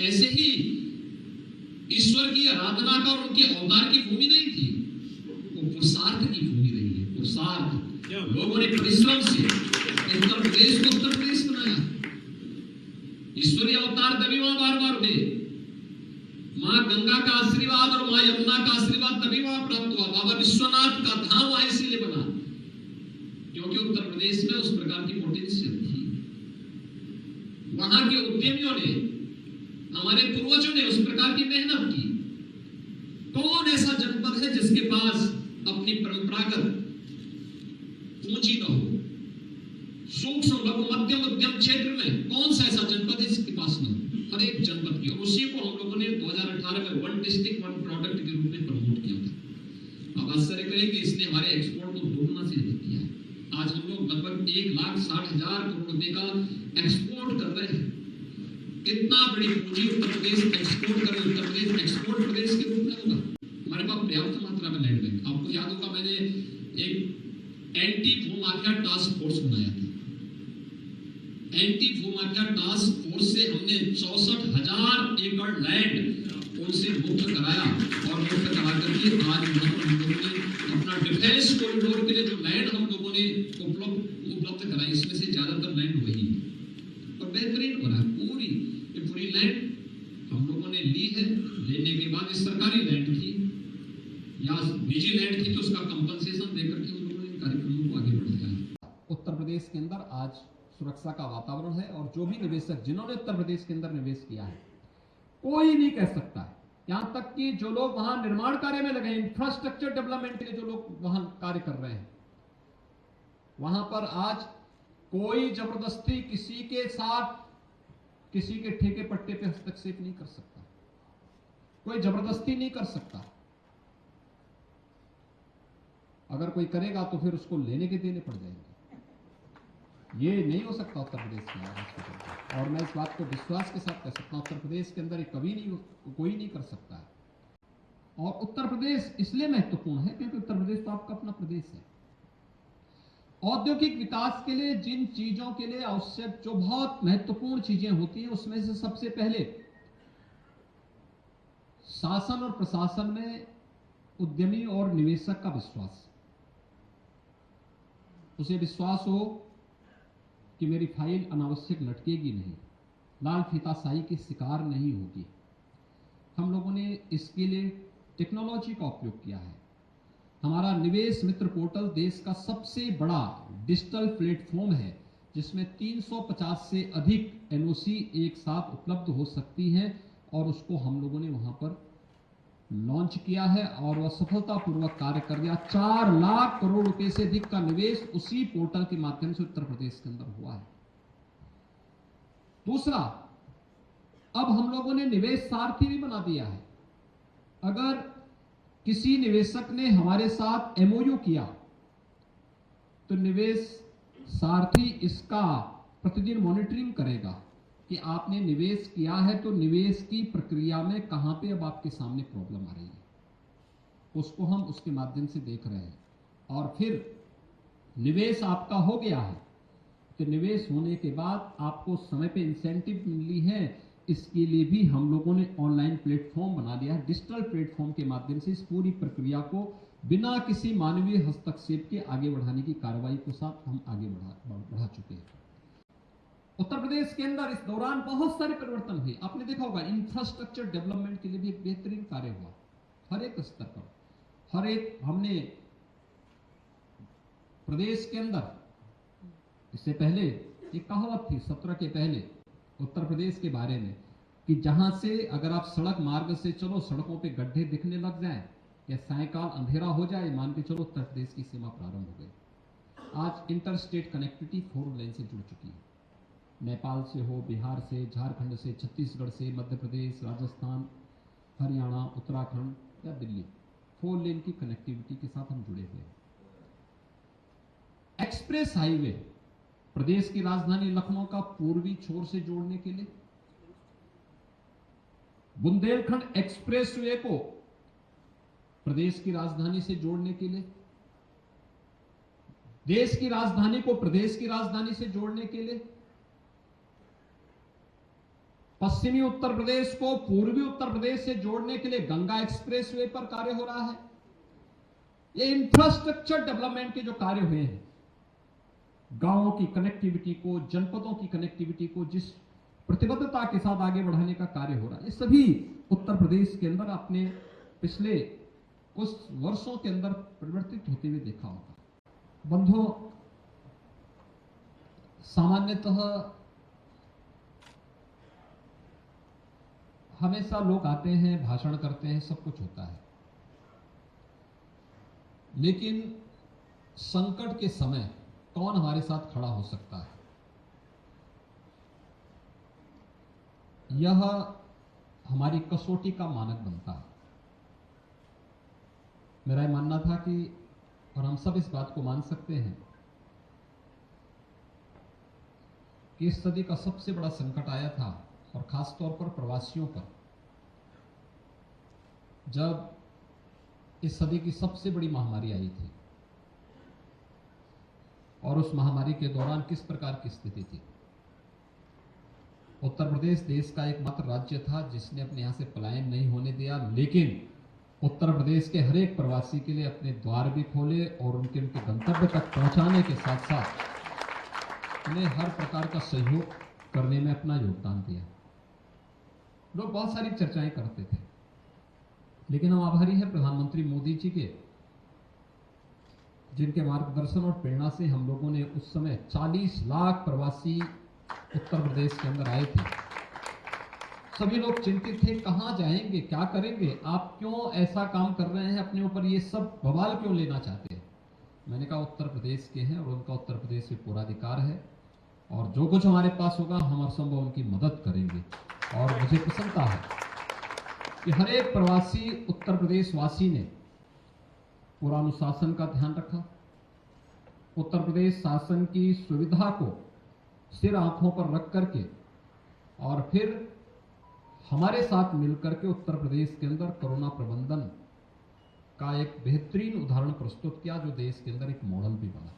ऐसे ही ईश्वर की आराधना का और उनके अवतार की भूमि नहीं थी, वो पुरुषार्थ की भूमि रही है। पुरुषार्थ, लोगों ने परिश्रम से उत्तर प्रदेश को उत्तर प्रदेश बनाया। ईश्वरीय अवतार तभी वहां बार बार हुए, मां गंगा का आशीर्वाद और मां यमुना का आशीर्वाद तभी वहां प्राप्त हुआ। बाबा विश्वनाथ का धाम वहां इसीलिए बना क्योंकि उत्तर प्रदेश में उस प्रकार की पोटेंशियल थी। वहां के उद्यमियों ने, हमारे पूर्वजों ने उस प्रकार की मेहनत की। कौन ऐसा जनपद है जिसके पास अपनी परंपरागत पूंजी न हो? सूक्ष्म लघु मध्यम उद्यम क्षेत्र में कौन सा ऐसा जनपद है जिसके पास न हो? हर एक जनपद की। और उसी को हम लोगों ने 2018 में 1 डिस्ट्रिक्ट 1 प्रोडक्ट के रूप में प्रमोट किया था। अब आश्चर्य करें कि इसने हमारे एक्सपोर्ट को दोगुना से अधिक किया है। आज हम लोग लगभग 1,60,000 करोड़ रुपए का एक्सपोर्ट कर रहे हैं। कितना बड़ी पूंजी उत्तर प्रदेश एक्सपोर्ट करे, उत्तर प्रदेश एक्सपोर्ट प्रदेश के रूप में होगा। हमारे पास पर्याप्त मात्रा में लैंड बैंक। आपको याद होगा मैंने एक एंटी भूमाफिया टास्क फोर्स बनाया था। एंटी भूमाफिया टास्क फोर्स से हमने 64,000 एकड़ लैंड उनसे मुक्त कराया और मुक्त करा करके आज हम लोगों ने अपना डिफेंस कॉरिडोर के लिए जो लैंड हम लोगों ने उपलब्ध कराई, इसमें से ज्यादातर लैंड वही है और बेहतरीन बना। पूरी लैंड हम लोगों ने ली है। लेने के बाद इस सरकारी लैंड की या निजी लैंड की तो उसका कंपनसेशन देकर के हम लोगों ने कार्यक्रमों को आगे बढ़ाया है। उत्तर प्रदेश के अंदर आज सुरक्षा का वातावरण है और जो भी निवेशक जिन्होंने उत्तर प्रदेश के अंदर निवेश किया है, कोई नहीं कह सकता है, यहां तक कि जो लोग वहां निर्माण कार्य में लगे, इंफ्रास्ट्रक्चर डेवलपमेंट के लिए जो लोग वहां कार्य कर रहे हैं, वहां पर आज कोई जबरदस्ती किसी के साथ किसी के ठेके पट्टे पे हस्तक्षेप नहीं कर सकता, कोई जबरदस्ती नहीं कर सकता। अगर कोई करेगा तो फिर उसको लेने के देने पड़ जाएंगे। ये नहीं हो सकता उत्तर प्रदेश के अंदर, और मैं इस बात को विश्वास के साथ कह सकता हूं, उत्तर प्रदेश के अंदर कभी नहीं, कोई नहीं कर सकता है। और उत्तर प्रदेश इसलिए महत्वपूर्ण है क्योंकि उत्तर प्रदेश तो आपका अपना प्रदेश है। औद्योगिक विकास के लिए जिन चीजों के लिए आवश्यक, जो बहुत महत्वपूर्ण चीजें होती हैं, उसमें से सबसे पहले शासन और प्रशासन में उद्यमी और निवेशक का विश्वास। उसे विश्वास हो कि मेरी फाइल अनावश्यक लटकेगी नहीं, लाल फीताशाही की शिकार नहीं होगी। हम लोगों ने इसके लिए टेक्नोलॉजी का उपयोग किया है। हमारा निवेश मित्र पोर्टल देश का सबसे बड़ा डिजिटल प्लेटफॉर्म है जिसमें 350 से अधिक एनओसी एक साथ उपलब्ध हो सकती हैं और उसको हम लोगों ने वहां पर लॉन्च किया है और वह सफलतापूर्वक कार्य कर गया। 4 लाख करोड़ रुपए से अधिक का निवेश उसी पोर्टल के माध्यम से उत्तर प्रदेश के अंदर हुआ है। दूसरा, अब हम लोगों ने निवेश सारथी भी बना दिया है। अगर किसी निवेशक ने हमारे साथ एमओयू किया तो निवेश सारथी इसका प्रतिदिन मॉनिटरिंग करेगा कि आपने निवेश किया है तो निवेश की प्रक्रिया में कहां पे अब आपके सामने प्रॉब्लम आ रही है, उसको हम उसके माध्यम से देख रहे हैं। और फिर निवेश आपका हो गया है तो निवेश होने के बाद आपको समय पे इंसेंटिव मिली है, इसके लिए भी हम लोगों ने ऑनलाइन प्लेटफॉर्म बना दिया है। डिजिटल प्लेटफॉर्म के माध्यम से इस पूरी प्रक्रिया को बिना किसी मानवीय हस्तक्षेप के आगे बढ़ाने की कार्रवाई के साथ हम आगे बढ़ा चुके हैं। उत्तर प्रदेश के अंदर इस दौरान बहुत सारे परिवर्तन हुए। आपने देखा होगा इंफ्रास्ट्रक्चर डेवलपमेंट के लिए भी एक बेहतरीन कार्य हुआ हर एक स्तर पर। हर एक हमने प्रदेश के अंदर, इससे पहले एक कहावत थी 17 के पहले उत्तर प्रदेश के बारे में कि जहां से अगर आप सड़क मार्ग से चलो, सड़कों पे गड्ढे दिखने लग जाएं या सायकाल अंधेरा हो जाए, मान के चलो उत्तर प्रदेश की सीमा प्रारंभ हो गई। आज इंटरस्टेट कनेक्टिविटी 4 लेन से जुड़ चुकी है। नेपाल से हो, बिहार से, झारखंड से, छत्तीसगढ़ से, मध्य प्रदेश, राजस्थान, हरियाणा, उत्तराखंड या दिल्ली, 4 लेन की कनेक्टिविटी के साथ हम जुड़े हुए हैं। एक्सप्रेस हाईवे प्रदेश की राजधानी लखनऊ का पूर्वी छोर से जोड़ने के लिए, बुंदेलखंड एक्सप्रेसवे को प्रदेश की राजधानी से जोड़ने के लिए, देश की राजधानी को प्रदेश की राजधानी से जोड़ने के लिए, पश्चिमी उत्तर प्रदेश को पूर्वी उत्तर प्रदेश से जोड़ने के लिए गंगा एक्सप्रेसवे पर कार्य हो रहा है। ये इंफ्रास्ट्रक्चर डेवलपमेंट के जो कार्य हुए हैं, गांवों की कनेक्टिविटी को, जनपदों की कनेक्टिविटी को जिस प्रतिबद्धता के साथ आगे बढ़ाने का कार्य हो रहा है, ये सभी उत्तर प्रदेश के अंदर आपने पिछले कुछ वर्षों के अंदर परिवर्तित होते हुए देखा होगा। बंधुओं, सामान्यतः हमेशा लोग आते हैं, भाषण करते हैं, सब कुछ होता है, लेकिन संकट के समय कौन हमारे साथ खड़ा हो सकता है, यह हमारी कसौटी का मानक बनता है। मेरा यह मानना था कि, और हम सब इस बात को मान सकते हैं कि इस सदी का सबसे बड़ा संकट आया था, और खास तौर पर प्रवासियों पर, जब इस सदी की सबसे बड़ी महामारी आई थी। और उस महामारी के दौरान किस प्रकार की स्थिति थी। उत्तर प्रदेश देश का एकमात्र राज्य था जिसने अपने यहां से पलायन नहीं होने दिया, लेकिन उत्तर प्रदेश के हर एक प्रवासी के लिए अपने द्वार भी खोले और उनके गंतव्य तक पहुंचाने के साथ साथ उन्हें हर प्रकार का सहयोग करने में अपना योगदान दिया। लोग बहुत सारी चर्चाएं करते थे, लेकिन हम आभारी हैं प्रधानमंत्री मोदी जी के, जिनके मार्गदर्शन और प्रेरणा से हम लोगों ने उस समय 40 लाख प्रवासी उत्तर प्रदेश के अंदर आए थे। सभी लोग चिंतित थे, कहां जाएंगे, क्या करेंगे, आप क्यों ऐसा काम कर रहे हैं, अपने ऊपर ये सब बवाल क्यों लेना चाहते हैं। मैंने कहा उत्तर प्रदेश के हैं और उनका उत्तर प्रदेश में पूरा अधिकार है, और जो कुछ हमारे पास होगा हम हर संभव उनकी मदद करेंगे। और मुझे प्रसन्नता है कि हर एक प्रवासी उत्तर प्रदेश वासी ने पूरा अनुशासन का ध्यान रखा, उत्तर प्रदेश शासन की सुविधा को सिर आंखों पर रख करके, और फिर हमारे साथ मिलकर के उत्तर प्रदेश के अंदर कोरोना प्रबंधन का एक बेहतरीन उदाहरण प्रस्तुत किया, जो देश के अंदर एक मॉडल भी बना।